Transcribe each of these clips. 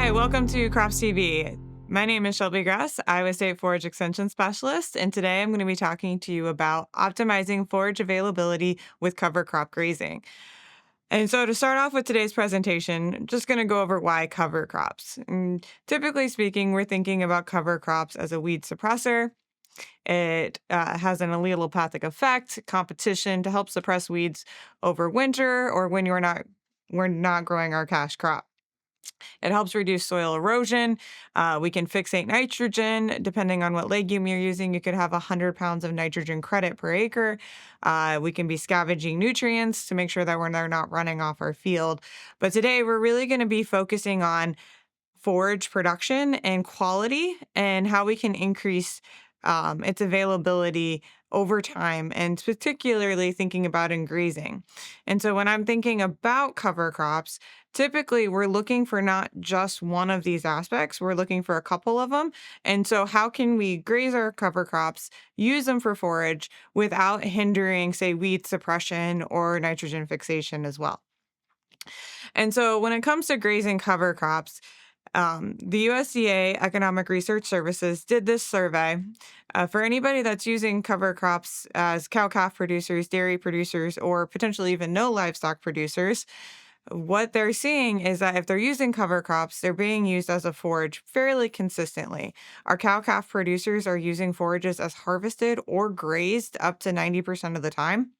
Hi, welcome to Crops TV. My name is Shelby Grass, Iowa State Forage Extension Specialist, and today I'm going to be talking to you about optimizing forage availability with cover crop grazing. And so to start off with today's presentation, I'm just going to go over why cover crops. And typically speaking, we're thinking about cover crops as a weed suppressor. It has an allelopathic effect, competition to help suppress weeds over winter or when we're not growing our cash crop. It helps reduce soil erosion. We can fixate nitrogen. Depending on what legume you're using, you could have 100 pounds of nitrogen credit per acre. We can be scavenging nutrients to make sure that they're not running off our field. But today, we're really going to be focusing on forage production and quality and how we can increase its availability over time, and particularly thinking about in grazing. And so when I'm thinking about cover crops, typically we're looking for not just one of these aspects, we're looking for a couple of them. And so how can we graze our cover crops, use them for forage without hindering, say, weed suppression or nitrogen fixation as well? And so when it comes to grazing cover crops, the USDA Economic Research Services did this survey for anybody that's using cover crops as cow-calf producers, dairy producers, or potentially even no livestock producers. What they're seeing is that if they're using cover crops, they're being used as a forage fairly consistently. Our cow-calf producers are using forages as harvested or grazed up to 90% of the time.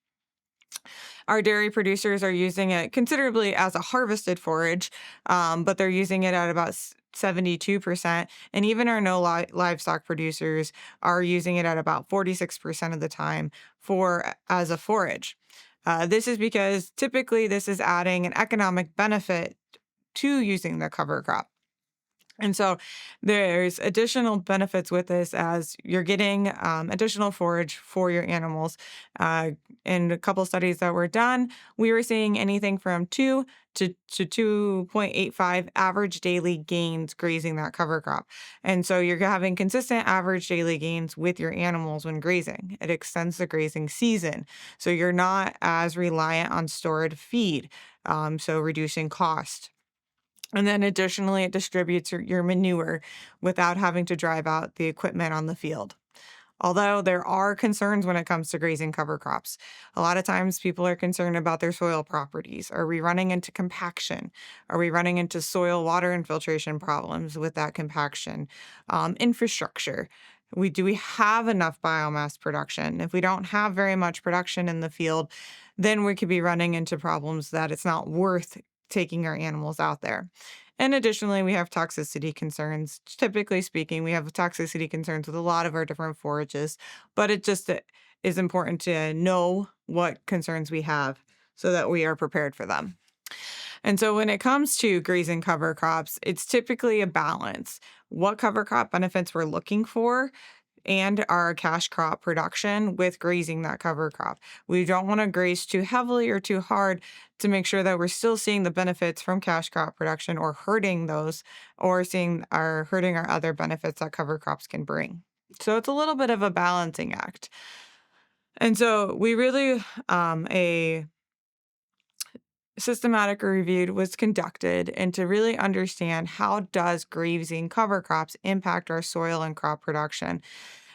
Our dairy producers are using it considerably as a harvested forage, but they're using it at about 72%. And even our livestock producers are using it at about 46% of the time for as a forage. This is because typically this is adding an economic benefit to using the cover crop. And so there's additional benefits with this as you're getting additional forage for your animals. In a couple studies that were done, we were seeing anything from 2 to 2.85 average daily gains grazing that cover crop. And so you're having consistent average daily gains with your animals when grazing. It extends the grazing season. So you're not as reliant on stored feed, so reducing cost. And then additionally, it distributes your manure without having to drive out the equipment on the field. Although there are concerns when it comes to grazing cover crops. A lot of times people are concerned about their soil properties. Are we running into compaction? Are we running into soil water infiltration problems with that compaction? Infrastructure. Do we have enough biomass production? If we don't have very much production in the field, then we could be running into problems that it's not worth taking our animals out there. And additionally, we have toxicity concerns. Typically speaking, we have toxicity concerns with a lot of our different forages, but it just is important to know what concerns we have so that we are prepared for them. And so when it comes to grazing cover crops, it's typically a balance. What cover crop benefits we're looking for and our cash crop production with grazing that cover crop. We don't want to graze too heavily or too hard to make sure that we're still seeing the benefits from cash crop production or hurting those or hurting our other benefits that cover crops can bring. So it's a little bit of a balancing act. And so we really a systematic review was conducted and to really understand how does grazing cover crops impact our soil and crop production.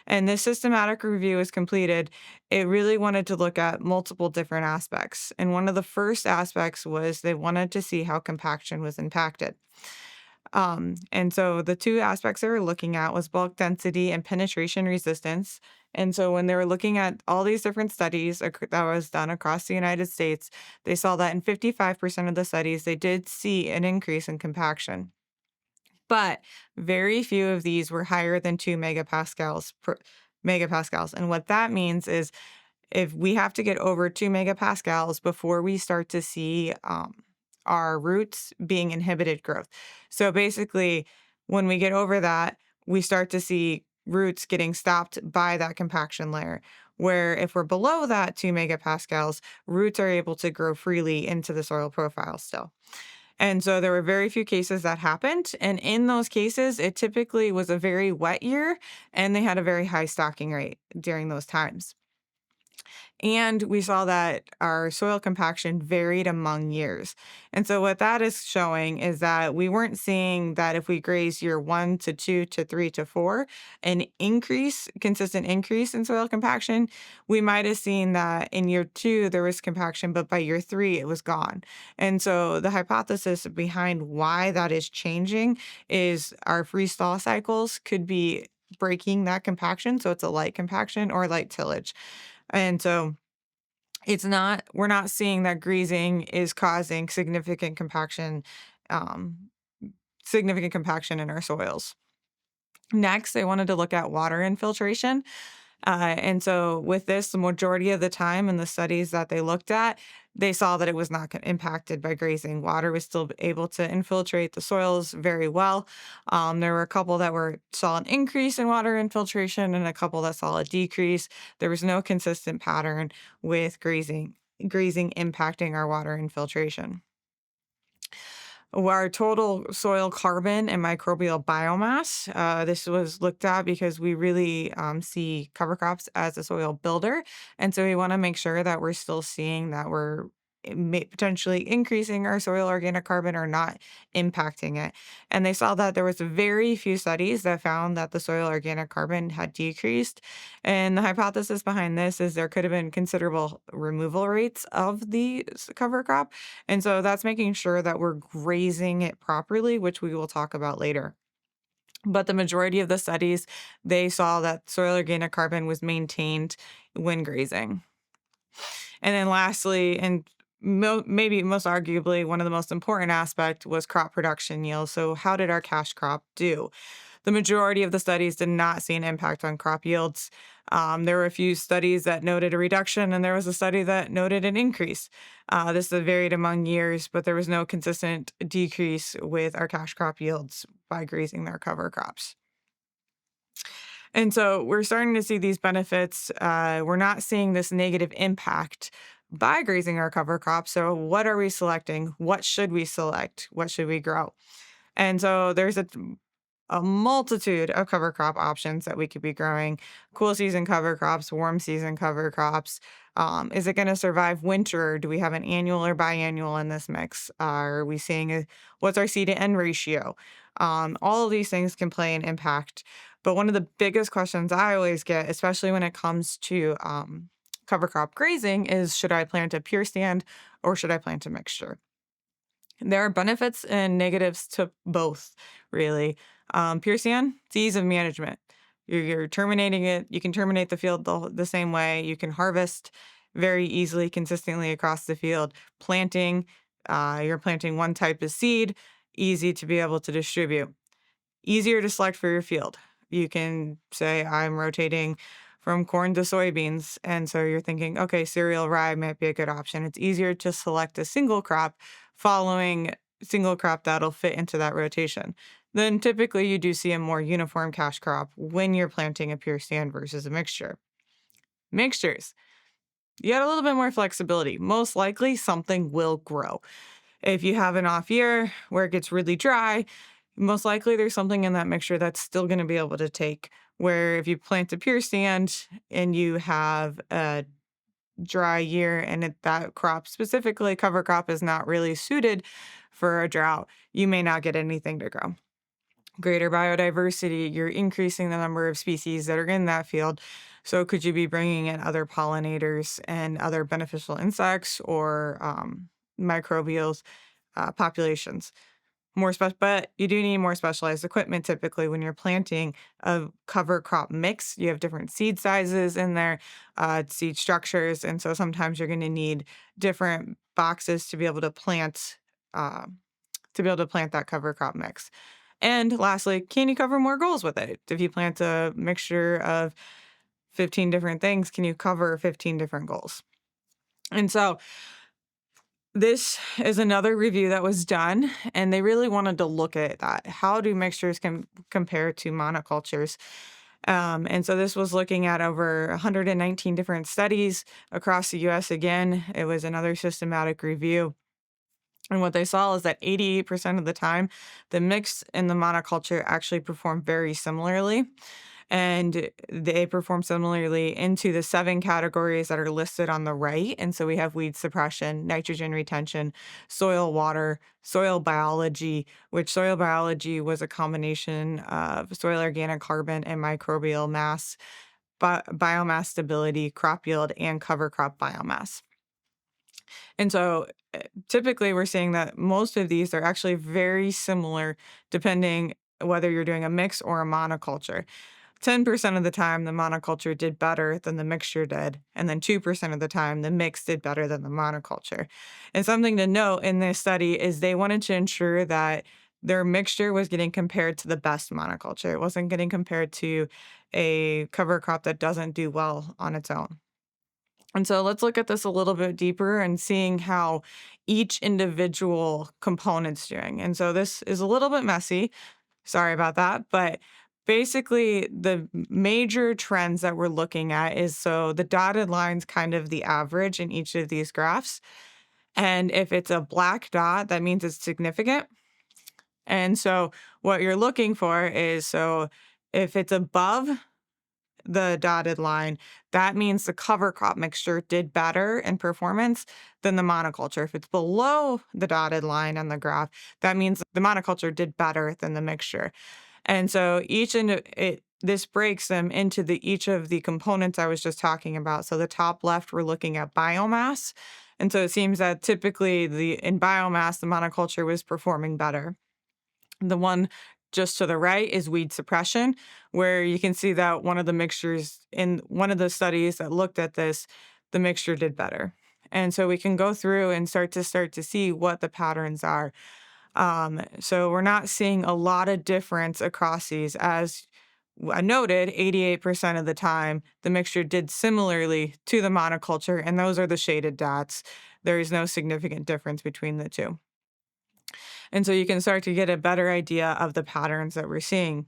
And this systematic review was completed. It really wanted to look at multiple different aspects. And one of the first aspects was they wanted to see how compaction was impacted. And so the two aspects they were looking at was bulk density and penetration resistance. And so when they were looking at all these different studies that was done across the United States, they saw that in 55% of the studies, they did see an increase in compaction. But very few of these were higher than 2 megapascals. And what that means is if we have to get over 2 megapascals before we start to see our roots being inhibited growth. So basically, when we get over that, we start to see roots getting stopped by that compaction layer. Where if we're below that 2 megapascals, roots are able to grow freely into the soil profile still. And so there were very few cases that happened. And in those cases, it typically was a very wet year and they had a very high stocking rate during those times. And we saw that our soil compaction varied among years. And so, what that is showing is that we weren't seeing that if we graze year 1 to 2 to 3 to 4, an consistent increase in soil compaction. We might have seen that in year 2, there was compaction, but by year 3, it was gone. And so, the hypothesis behind why that is changing is our freeze-thaw cycles could be breaking that compaction. So, it's a light compaction or light tillage. And so, we're not seeing that grazing is causing um, significant compaction in our soils. Next, I wanted to look at water infiltration. And so, with this, the majority of the time in the studies that they looked at, they saw that it was not impacted by grazing. Water was still able to infiltrate the soils very well. There were a couple that saw an increase in water infiltration, and a couple that saw a decrease. There was no consistent pattern with grazing impacting our water infiltration. Our total soil carbon and microbial biomass. This was looked at because we really see cover crops as a soil builder. And so we want to make sure that we're still seeing that we're potentially increasing our soil organic carbon or not impacting it. And they saw that there was very few studies that found that the soil organic carbon had decreased. And the hypothesis behind this is there could have been considerable removal rates of the cover crop, and so that's making sure that we're grazing it properly, which we will talk about later. But the majority of the studies, they saw that soil organic carbon was maintained when grazing. And then lastly, and maybe most arguably one of the most important aspect was crop production yield. So how did our cash crop do? The majority of the studies did not see an impact on crop yields. There were a few studies that noted a reduction, and there was a study that noted an increase. This varied among years, but there was no consistent decrease with our cash crop yields by grazing their cover crops. And so we're starting to see these benefits. We're not seeing this negative impact by grazing our cover crops. So, what are we selecting? What should we select? What should we grow? And so there's a multitude of cover crop options that we could be growing. Cool season cover crops, warm season cover crops. Is it going to survive winter? Do we have an annual or biannual in this mix? Are we seeing what's our seed to end ratio? All of these things can play an impact. But one of the biggest questions I always get, especially when it comes to cover crop grazing, is should I plant a pure stand or should I plant a mixture? There are benefits and negatives to both, really. Pure sand, it's ease of management. You're terminating it. You can terminate the field the same way. You can harvest very easily, consistently across the field. Planting, you're planting one type of seed, easy to be able to distribute. Easier to select for your field. You can say, I'm rotating from corn to soybeans. And so you're thinking, okay, cereal rye might be a good option. It's easier to select a single crop following single crop that'll fit into that rotation. Then typically you do see a more uniform cash crop when you're planting a pure stand versus a mixture. Mixtures, you got a little bit more flexibility. Most likely something will grow. If you have an off year where it gets really dry, most likely there's something in that mixture that's still going to be able to take. Where if you plant a pure stand and you have a dry year and that crop, specifically cover crop, is not really suited for a drought, you may not get anything to grow. Greater biodiversity, you're increasing the number of species that are in that field. So could you be bringing in other pollinators and other beneficial insects or microbials populations? But you do need more specialized equipment typically when you're planting a cover crop mix. You have different seed sizes in there, seed structures, and so sometimes you're going to need different boxes to be able to plant that cover crop mix. And lastly, can you cover more goals with it? If you plant a mixture of 15 different things, can you cover 15 different goals? And so this is another review that was done, and they really wanted to look at that. How do mixtures compare to monocultures? And so this was looking at over 119 different studies across the US. Again, it was another systematic review. And what they saw is that 88% of the time, the mix and the monoculture actually perform very similarly. And they perform similarly into the 7 categories that are listed on the right. And so we have weed suppression, nitrogen retention, soil water, soil biology, which soil biology was a combination of soil organic carbon and microbial mass, biomass stability, crop yield, and cover crop biomass. And so typically we're seeing that most of these are actually very similar depending whether you're doing a mix or a monoculture. 10% of the time, the monoculture did better than the mixture did, and then 2% of the time, the mix did better than the monoculture. And something to note in this study is they wanted to ensure that their mixture was getting compared to the best monoculture. It wasn't getting compared to a cover crop that doesn't do well on its own. And so let's look at this a little bit deeper and seeing how each individual component's doing. And so this is a little bit messy. Sorry about that. But basically, the major trends that we're looking at is so the dotted line's kind of the average in each of these graphs. And if it's a black dot, that means it's significant. And so what you're looking for is so if it's above the dotted line, that means the cover crop mixture did better in performance than the monoculture. If it's below the dotted line on the graph, that means the monoculture did better than the mixture. And so this breaks them into each of the components I was just talking about. So the top left, we're looking at biomass. And so it seems that typically in biomass, the monoculture was performing better. The one just to the right is weed suppression, where you can see that one of the mixtures in one of the studies that looked at this, the mixture did better. And so we can go through and start to see what the patterns are. So we're not seeing a lot of difference across these. As I noted, 88% of the time, the mixture did similarly to the monoculture, and those are the shaded dots. There is no significant difference between the two. And so you can start to get a better idea of the patterns that we're seeing.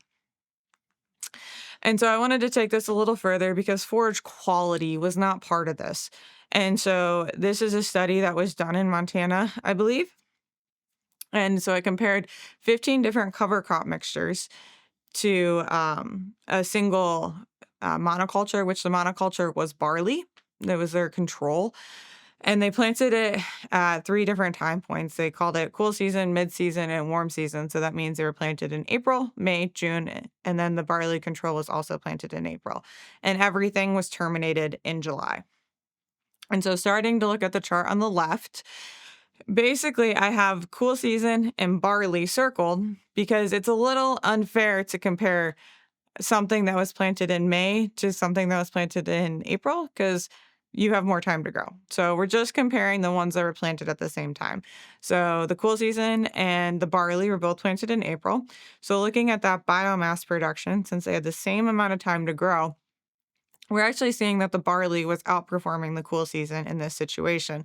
And so I wanted to take this a little further because forage quality was not part of this. And so this is a study that was done in Montana, I believe. And so I compared 15 different cover crop mixtures to a single monoculture, which the monoculture was barley. That was their control. And they planted it at 3 different time points. They called it cool season, mid-season, and warm season. So that means they were planted in April, May, June, and then the barley control was also planted in April. And everything was terminated in July. And so starting to look at the chart on the left, basically I have cool season and barley circled because it's a little unfair to compare something that was planted in May to something that was planted in April because you have more time to grow. So we're just comparing the ones that were planted at the same time. So the cool season and the barley were both planted in April. So looking at that biomass production, since they had the same amount of time to grow, we're actually seeing that the barley was outperforming the cool season in this situation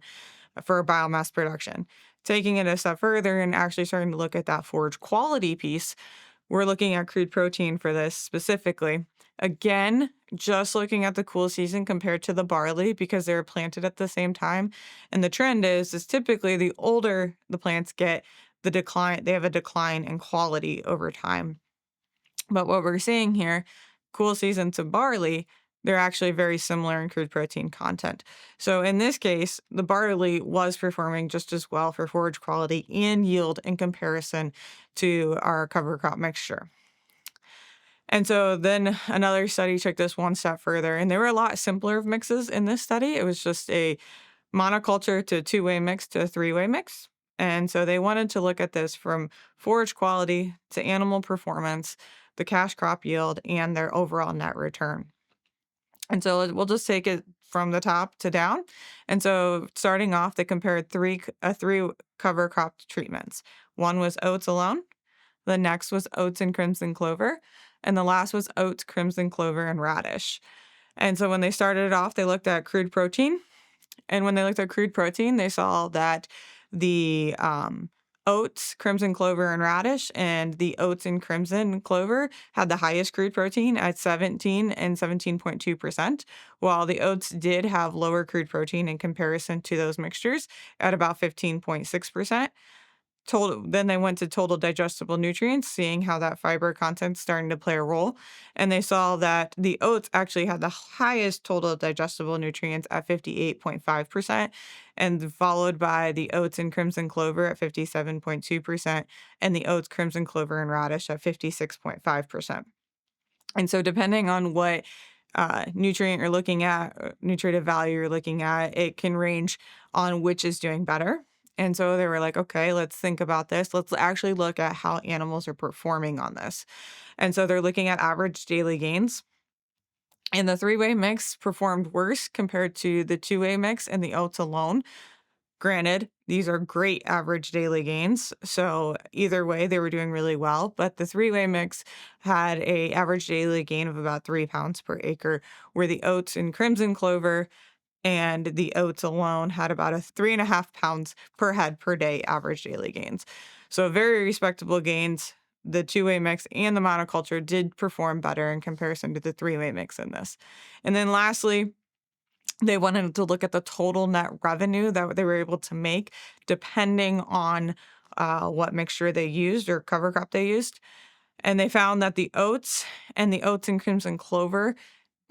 for biomass production. Taking it a step further and actually starting to look at that forage quality piece, we're looking at crude protein for this specifically. Again, just looking at the cool season compared to the barley because they were planted at the same time. And the trend is typically the older the plants get, they have a decline in quality over time. But what we're seeing here, cool season to barley, they're actually very similar in crude protein content. So in this case, the barley was performing just as well for forage quality and yield in comparison to our cover crop mixture. And so then another study took this one step further, and there were a lot simpler of mixes in this study. It was just a monoculture to two-way mix to a three-way mix. And so they wanted to look at this from forage quality to animal performance, the cash crop yield, and their overall net return. And so we'll just take it from the top to down. And so starting off, they compared three cover crop treatments. One was oats alone. The next was oats and crimson clover. And the last was oats, crimson clover, and radish. And so when they started it off, they looked at crude protein. And when they looked at crude protein, they saw that the oats, crimson clover, and radish, and the oats and crimson clover had the highest crude protein at 17 and 17.2%, while the oats did have lower crude protein in comparison to those mixtures at about 15.6%. Then they went to total digestible nutrients, seeing how that fiber content's starting to play a role. And they saw that the oats actually had the highest total digestible nutrients at 58.5%, and followed by the oats and crimson clover at 57.2%, and the oats, crimson clover, and radish at 56.5%. And so depending on what nutrient you're looking at, nutritive value you're looking at, it can range on which is doing better. And so they were like, okay, let's think about this. Let's actually look at how animals are performing on this. And so they're looking at average daily gains. And the three-way mix performed worse compared to the two-way mix and the oats alone. Granted, these are great average daily gains, so either way, they were doing really well, but the three-way mix had a average daily gain of about 3 pounds per acre, where the oats and crimson clover and the oats alone had about a 3.5 pounds per head per day average daily gains. So very respectable gains. The two-way mix and the monoculture did perform better in comparison to the three-way mix in this. And then lastly, they wanted to look at the total net revenue that they were able to make depending on what mixture they used or cover crop they used. And they found that the oats and crimson clover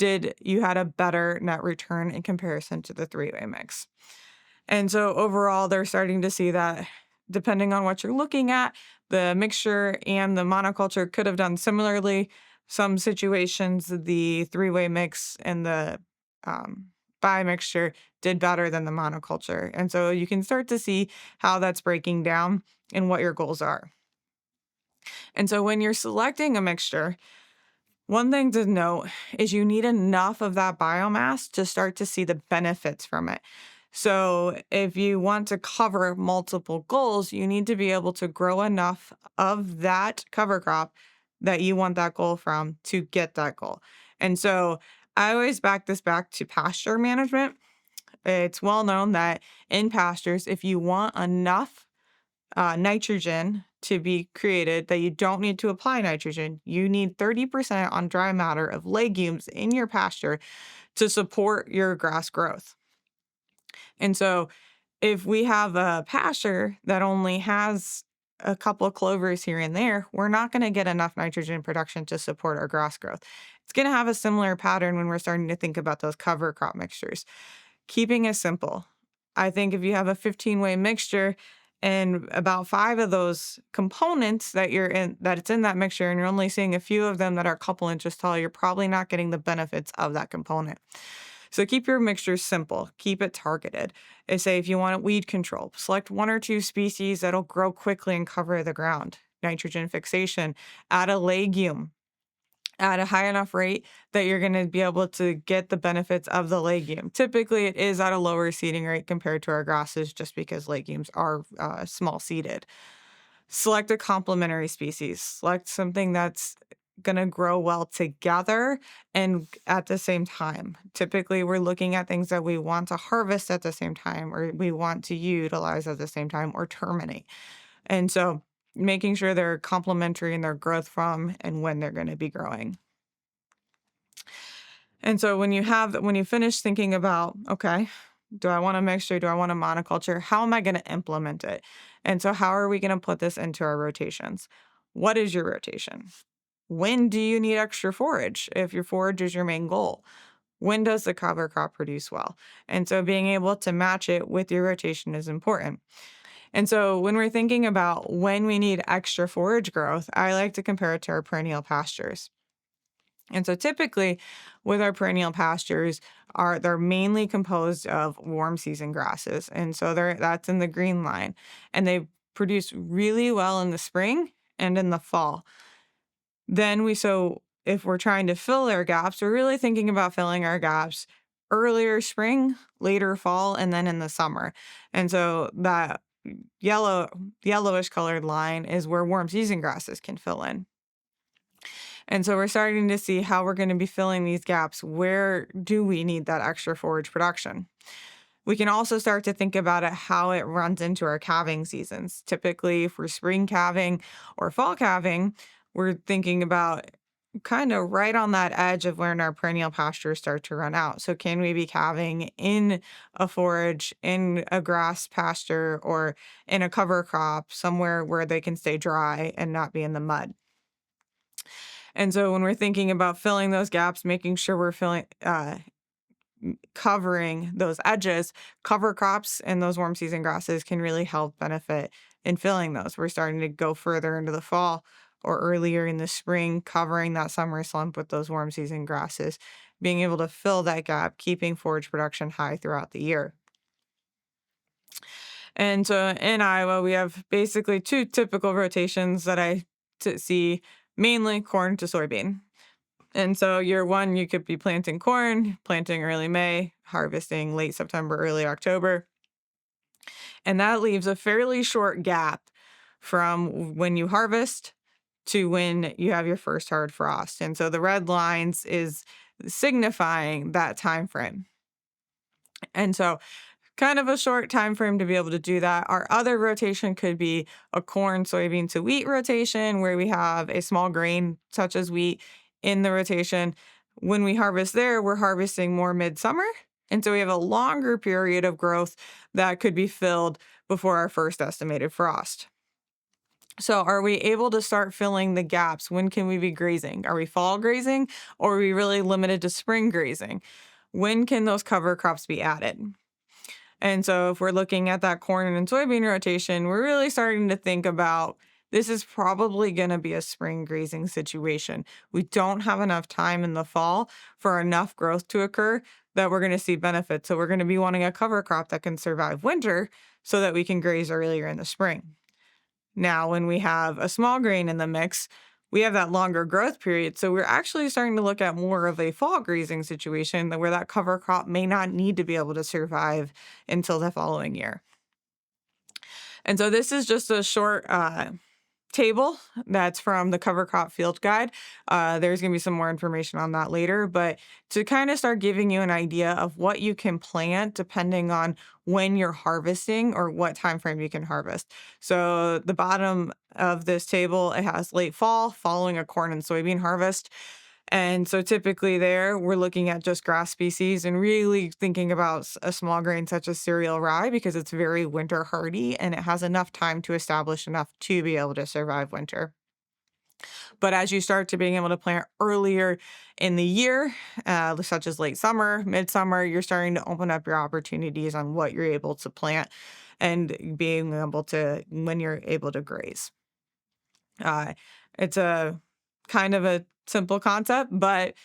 you had a better net return in comparison to the three-way mix. And so overall, they're starting to see that depending on what you're looking at, the mixture and the monoculture could have done similarly. Some situations, the three-way mix and the bi-mixture did better than the monoculture. And so you can start to see how that's breaking down and what your goals are. And so when you're selecting a mixture, one thing to note is you need enough of that biomass to start to see the benefits from it. So if you want to cover multiple goals, you need to be able to grow enough of that cover crop that you want that goal from to get that goal. And so I always back this back to pasture management. It's well known that in pastures, if you want enough nitrogen to be created, that you don't need to apply nitrogen, you need 30% on dry matter of legumes in your pasture to support your grass growth. And so if we have a pasture that only has a couple of clovers here and there, we're not going to get enough nitrogen production to support our grass growth. It's going to have a similar pattern when we're starting to think about those cover crop mixtures. Keeping it simple. I think if you have a 15-way mixture and about 5 of those components that it's in that mixture, and you're only seeing a few of them that are a couple inches tall, you're probably not getting the benefits of that component. So keep your mixtures simple, keep it targeted. Say if you want weed control, select 1 or 2 species that'll grow quickly and cover the ground. Nitrogen fixation, add a legume at a high enough rate that you're going to be able to get the benefits of the legume. Typically, it is at a lower seeding rate compared to our grasses just because legumes are small seeded. Select a complementary species. Select something that's going to grow well together and at the same time. Typically, we're looking at things that we want to harvest at the same time, or we want to utilize at the same time, or terminate. And so making sure they're complementary in their growth from and when they're going to be growing. And so when you finish thinking about, okay, do I want a mixture? Do I want a monoculture? How am I going to implement it? And so how are we going to put this into our rotations? What is your rotation? When do you need extra forage if your forage is your main goal? When does the cover crop produce well? And so being able to match it with your rotation is important. And so when we're thinking about when we need extra forage growth, I like to compare it to our perennial pastures. And so typically with our perennial pastures, they're mainly composed of warm season grasses. And so that's in the green line. And they produce really well in the spring and in the fall. So if we're trying to fill our gaps, we're really thinking about filling our gaps earlier spring, later fall, and then in the summer. And so that yellowish colored line is where warm season grasses can fill in. And so we're starting to see how we're going to be filling these gaps. Where do we need that extra forage production? We can also start to think about it, how it runs into our calving seasons. Typically, for spring calving or fall calving, we're thinking about kind of right on that edge of when our perennial pastures start to run out. So, can we be calving in a forage, in a grass pasture, or in a cover crop somewhere where they can stay dry and not be in the mud? And so, when we're thinking about filling those gaps, making sure we're covering those edges, cover crops and those warm season grasses can really help benefit in filling those. We're starting to go further into the fall or earlier in the spring, covering that summer slump with those warm season grasses, being able to fill that gap, keeping forage production high throughout the year. And so in Iowa, we have basically two typical rotations that see, mainly corn to soybean. And so year one, you could be planting corn, planting early May, harvesting late September, early October. And that leaves a fairly short gap from when you harvest to when you have your first hard frost. And so the red lines is signifying that time frame. And so kind of a short time frame to be able to do that. Our other rotation could be a corn, soybean to wheat rotation where we have a small grain such as wheat in the rotation. When we harvest there, we're harvesting more midsummer. And so we have a longer period of growth that could be filled before our first estimated frost. So, are we able to start filling the gaps? When can we be grazing? Are we fall grazing or are we really limited to spring grazing? When can those cover crops be added? And so if we're looking at that corn and soybean rotation, we're really starting to think about this is probably going to be a spring grazing situation. We don't have enough time in the fall for enough growth to occur that we're going to see benefits. So we're going to be wanting a cover crop that can survive winter so that we can graze earlier in the spring. Now, when we have a small grain in the mix, we have that longer growth period. So we're actually starting to look at more of a fall grazing situation where that cover crop may not need to be able to survive until the following year. And so this is just a short table that's from the cover crop field guide. There's going to be some more information on that later, but to kind of start giving you an idea of what you can plant depending on when you're harvesting or what time frame you can harvest. So the bottom of this table, it has late fall following a corn and soybean harvest. And so typically there, we're looking at just grass species and really thinking about a small grain such as cereal rye because it's very winter hardy and it has enough time to establish enough to be able to survive winter. But as you start to being able to plant earlier in the year, such as late summer, midsummer, you're starting to open up your opportunities on what you're able to plant and being able to when you're able to graze. Uh, it's a kind of a simple concept, but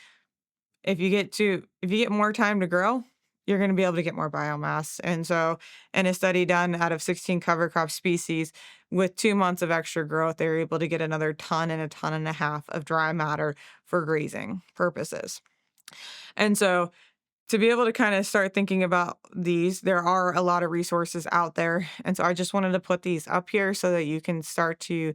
if you get more time to grow, you're going to be able to get more biomass. And so, in a study done out of 16 cover crop species, with 2 months of extra growth, they were able to get another ton and a ton and a half of dry matter for grazing purposes. And so, to be able to kind of start thinking about these, there are a lot of resources out there. And so, I just wanted to put these up here so that you can start to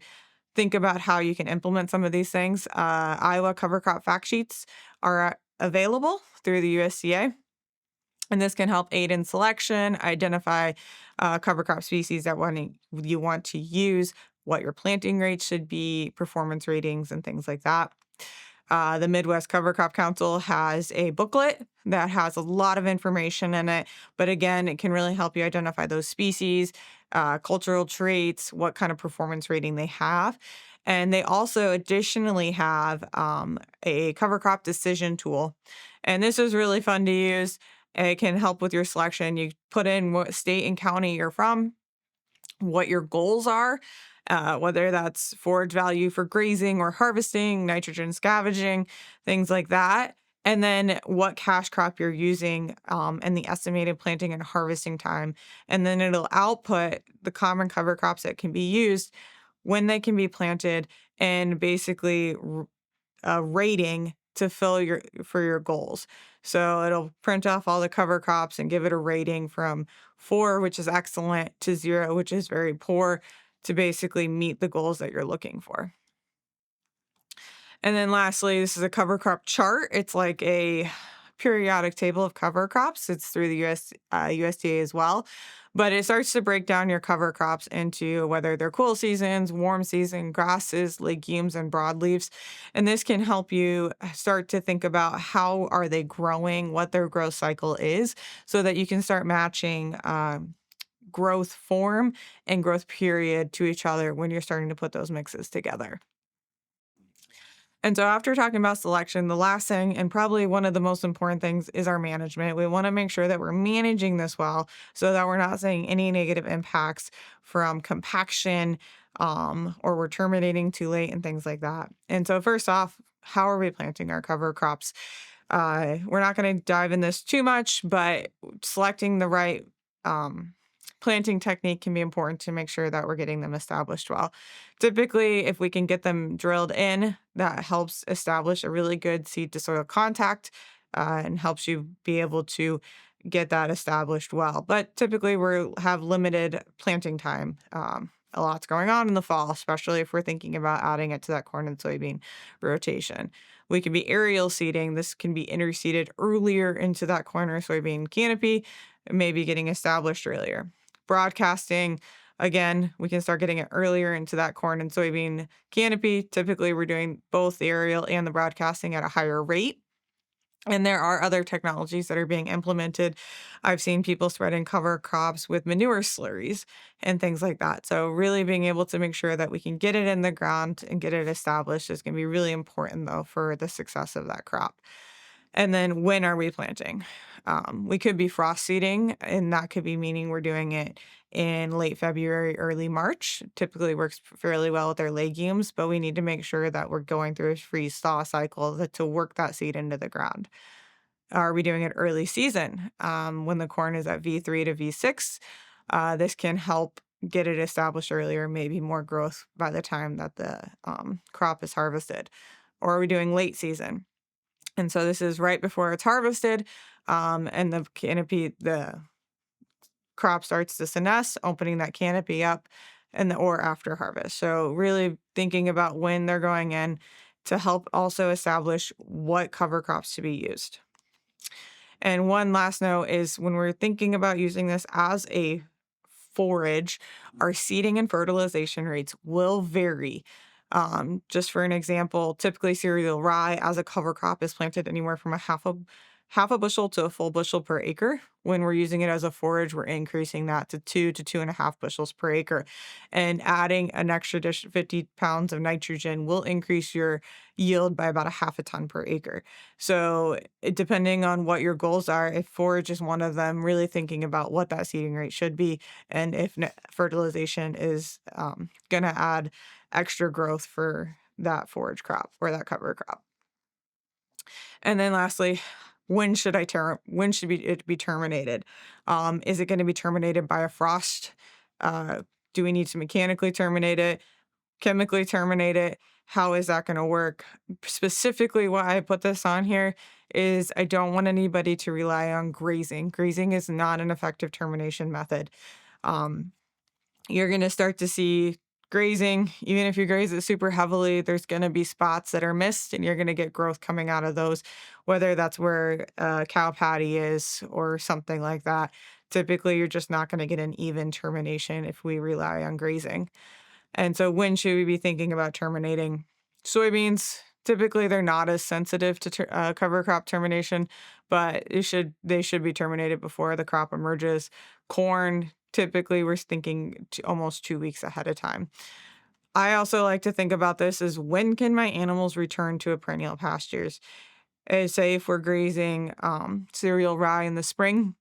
think about how you can implement some of these things. Iowa cover crop fact sheets are available through the USDA, and this can help aid in selection, identify cover crop species that you want to use, what your planting rates should be, performance ratings, and things like that. The Midwest Cover Crop Council has a booklet that has a lot of information in it. But again, it can really help you identify those species, cultural traits, what kind of performance rating they have. And they also additionally have a cover crop decision tool. And this is really fun to use. It can help with your selection. You put in what state and county you're from, what your goals are, whether that's forage value for grazing or harvesting, nitrogen scavenging, things like that. And then what cash crop you're using and the estimated planting and harvesting time. And then it'll output the common cover crops that can be used, when they can be planted, and basically a rating to fill your goals. So it'll print off all the cover crops and give it a rating from 4, which is excellent, to 0, which is very poor, to basically meet the goals that you're looking for. And then lastly, this is a cover crop chart. It's like a periodic table of cover crops. It's through the USDA as well. But it starts to break down your cover crops into whether they're cool seasons, warm season, grasses, legumes, and broadleaves. And this can help you start to think about how are they growing, what their growth cycle is, so that you can start matching growth form and growth period to each other when you're starting to put those mixes together. And so after talking about selection, the last thing, and probably one of the most important things, is our management. We want to make sure that we're managing this well so that we're not seeing any negative impacts from compaction, or we're terminating too late and things like that. And so first off, how are we planting our cover crops? We're not going to dive in this too much, but selecting the right um, planting technique can be important to make sure that we're getting them established well. Typically, if we can get them drilled in, that helps establish a really good seed to soil contact, and helps you be able to get that established well. But typically, we have limited planting time. A lot's going on in the fall, especially if we're thinking about adding it to that corn and soybean rotation. We can be aerial seeding. This can be interseeded earlier into that corn or soybean canopy, maybe getting established earlier. Broadcasting, again, we can start getting it earlier into that corn and soybean canopy. Typically, we're doing both the aerial and the broadcasting at a higher rate. And there are other technologies that are being implemented. I've seen people spreading cover crops with manure slurries and things like that. So, really being able to make sure that we can get it in the ground and get it established is going to be really important, though, for the success of that crop. And then when are we planting? We could be frost seeding, and that could be meaning we're doing it in late February, early March. Typically works fairly well with our legumes, but we need to make sure that we're going through a freeze thaw cycle to work that seed into the ground. Are we doing it early season when the corn is at V3 to V6? This can help get it established earlier, maybe more growth by the time that the crop is harvested. Or are we doing late season? And so this is right before it's harvested, and the crop starts to senesce, opening that canopy up, or after harvest. So really thinking about when they're going in to help also establish what cover crops to be used. And one last note is when we're thinking about using this as a forage, our seeding and fertilization rates will vary. Just for an example, typically cereal rye as a cover crop is planted anywhere from a half a bushel to a full bushel per acre. When we're using it as a forage, we're increasing that to 2 to 2.5 bushels per acre. And adding an extra 50 pounds of nitrogen will increase your yield by about a half a ton per acre. So, depending on what your goals are, if forage is one of them, really thinking about what that seeding rate should be, and if fertilization is going to add extra growth for that forage crop or that cover crop. And then lastly, when should it be terminated? Is it going to be terminated by a frost? Do we need to mechanically terminate it? Chemically terminate it? How is that going to work? Specifically, why I put this on here is I don't want anybody to rely on grazing. Grazing is not an effective termination method. Um, you're going to start to see grazing, even if you graze it super heavily, there's going to be spots that are missed and you're going to get growth coming out of those, whether that's where a cow patty is or something like that. Typically, you're just not going to get an even termination if we rely on grazing. And so when should we be thinking about terminating? Soybeans, typically they're not as sensitive to cover crop termination, but they should be terminated before the crop emerges. Corn, typically we're thinking almost 2 weeks ahead of time. I also like to think about this as when can my animals return to a perennial pastures? Say if we're grazing cereal rye in the spring,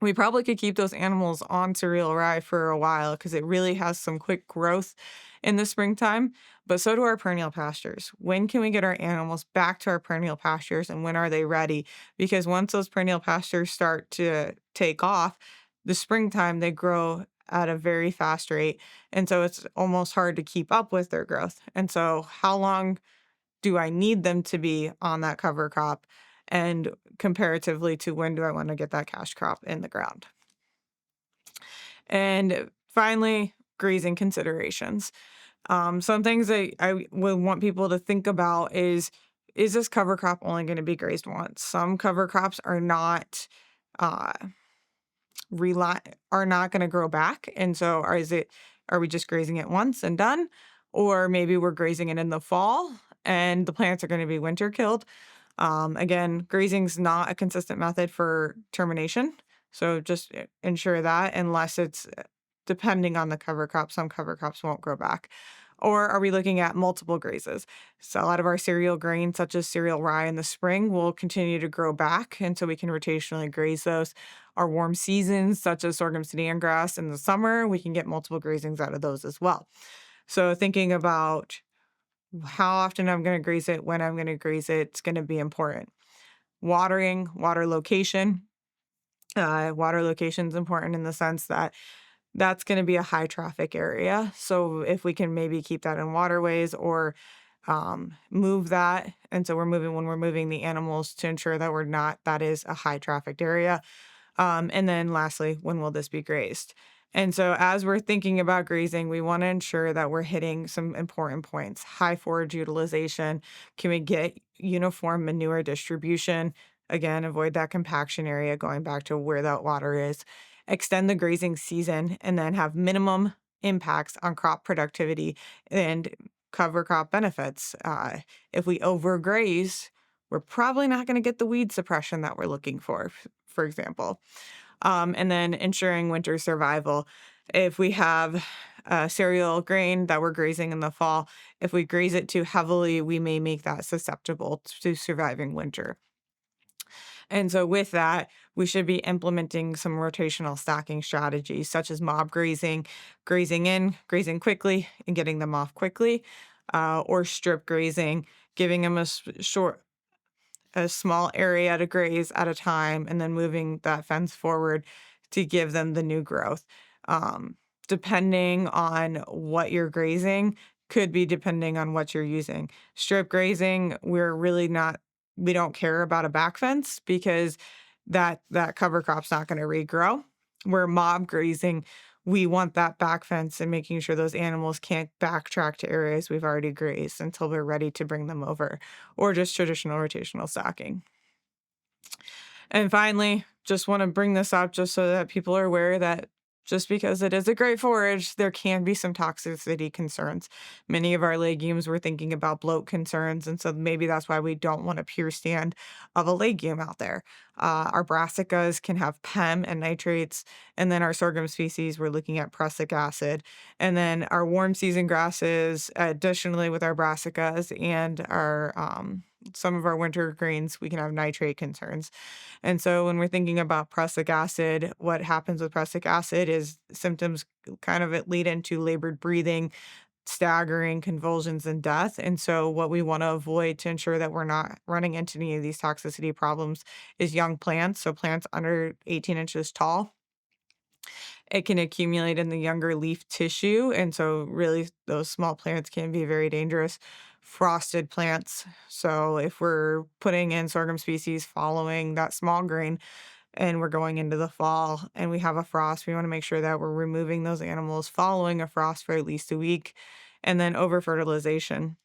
we probably could keep those animals on cereal rye for a while because it really has some quick growth in the springtime, but so do our perennial pastures. When can we get our animals back to our perennial pastures and when are they ready? Because once those perennial pastures start to take off, the springtime they grow at a very fast rate. And so it's almost hard to keep up with their growth. And so, how long do I need them to be on that cover crop? And comparatively to when do I want to get that cash crop in the ground? And finally, grazing considerations. Some things I would want people to think about is is this cover crop only going to be grazed once? Some cover crops are not uh, rely are not going to grow back, and so are we just grazing it once and done, or maybe we're grazing it in the fall and the plants are going to be winter killed. Again, grazing's not a consistent method for termination, so just ensure that unless it's depending on the cover crop, some cover crops won't grow back. Or are we looking at multiple grazes? So a lot of our cereal grains, such as cereal rye in the spring, will continue to grow back, and so we can rotationally graze those. Our warm seasons, such as sorghum Sudan grass in the summer, we can get multiple grazings out of those as well. So thinking about how often I'm going to graze it, when I'm going to graze it, it's going to be important. Watering, water location. Water location is important in the sense that that's going to be a high traffic area. So if we can maybe keep that in waterways or move that. And so when we're moving the animals to ensure that that is a high trafficked area. And then lastly, when will this be grazed? And so as we're thinking about grazing, we want to ensure that we're hitting some important points. High forage utilization. Can we get uniform manure distribution? Again, avoid that compaction area going back to where that water is. Extend the grazing season and then have minimum impacts on crop productivity and cover crop benefits. If we overgraze, we're probably not going to get the weed suppression that we're looking for example. And then ensuring winter survival. If we have cereal grain that we're grazing in the fall, if we graze it too heavily, we may make that susceptible to surviving winter. And so, with that, we should be implementing some rotational stocking strategies, such as mob grazing, grazing in, grazing quickly, and getting them off quickly, or strip grazing, giving them a small area to graze at a time and then moving that fence forward to give them the new growth. Um, Depending on what you're grazing, could be depending on what you're using. Strip grazing, we don't care about a back fence because that cover crop's not going to regrow. Where mob grazing, we want that back fence and making sure those animals can't backtrack to areas we've already grazed until we're ready to bring them over, or just traditional rotational stocking. And finally, just want to bring this up just so that people are aware that just because it is a great forage, there can be some toxicity concerns. Many of our legumes were thinking about bloat concerns, and so maybe that's why we don't want a pure stand of a legume out there. Our brassicas can have PEM and nitrates, and then our sorghum species, we're looking at prussic acid. And then our warm season grasses, additionally with our brassicas and our some of our winter grains, we can have nitrate concerns. And so when we're thinking about prussic acid, what happens with prussic acid is symptoms kind of lead into labored breathing, staggering, convulsions, and death. And so what we want to avoid to ensure that we're not running into any of these toxicity problems is young plants. So plants under 18 inches tall, it can accumulate in the younger leaf tissue. And so really those small plants can be very dangerous. Frosted plants. So if we're putting in sorghum species following that small grain and we're going into the fall and we have a frost, we want to make sure that we're removing those animals following a frost for at least a week. And then over fertilization.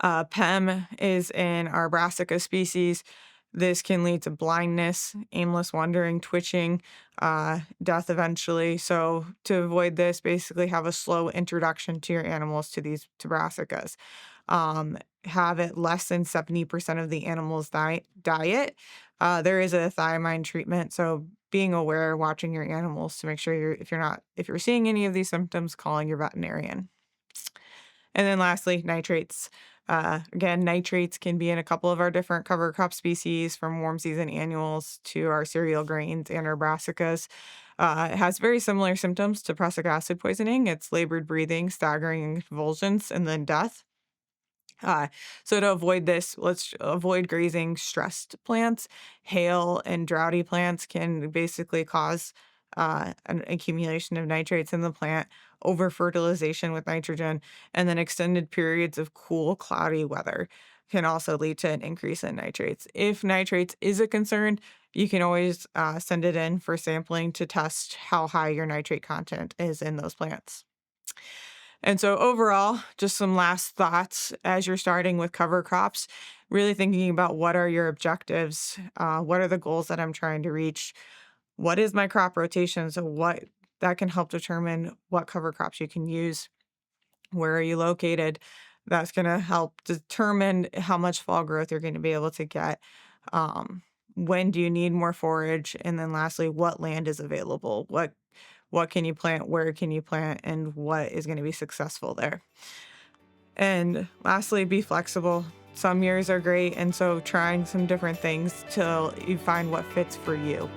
PEM is in our brassica species. This can lead to blindness, aimless wandering, twitching, death eventually. So to avoid this, basically have a slow introduction to your animals to these to brassicas. Um, have it less than 70% of the animal's diet. There is a thiamine treatment, so being aware, watching your animals to make sure if you're seeing any of these symptoms, calling your veterinarian. And then lastly, nitrates. Again, nitrates can be in a couple of our different cover crop species, from warm season annuals to our cereal grains and our brassicas. It has very similar symptoms to prussic acid poisoning. It's labored breathing, staggering, and convulsions, and then death. So to avoid this, let's avoid grazing stressed plants. Hail and droughty plants can basically cause an accumulation of nitrates in the plant, over fertilization with nitrogen, and then extended periods of cool, cloudy weather can also lead to an increase in nitrates. If nitrates is a concern, you can always send it in for sampling to test how high your nitrate content is in those plants. And so overall, just some last thoughts as you're starting with cover crops, really thinking about what are your objectives? What are the goals that I'm trying to reach? What is my crop rotation? So what that can help determine what cover crops you can use. Where are you located? That's going to help determine how much fall growth you're going to be able to get. Um, when do you need more forage? And then lastly, what land is available? What can you plant? Where can you plant? And what is going to be successful there? And lastly, be flexible. Some years are great, and so trying some different things till you find what fits for you.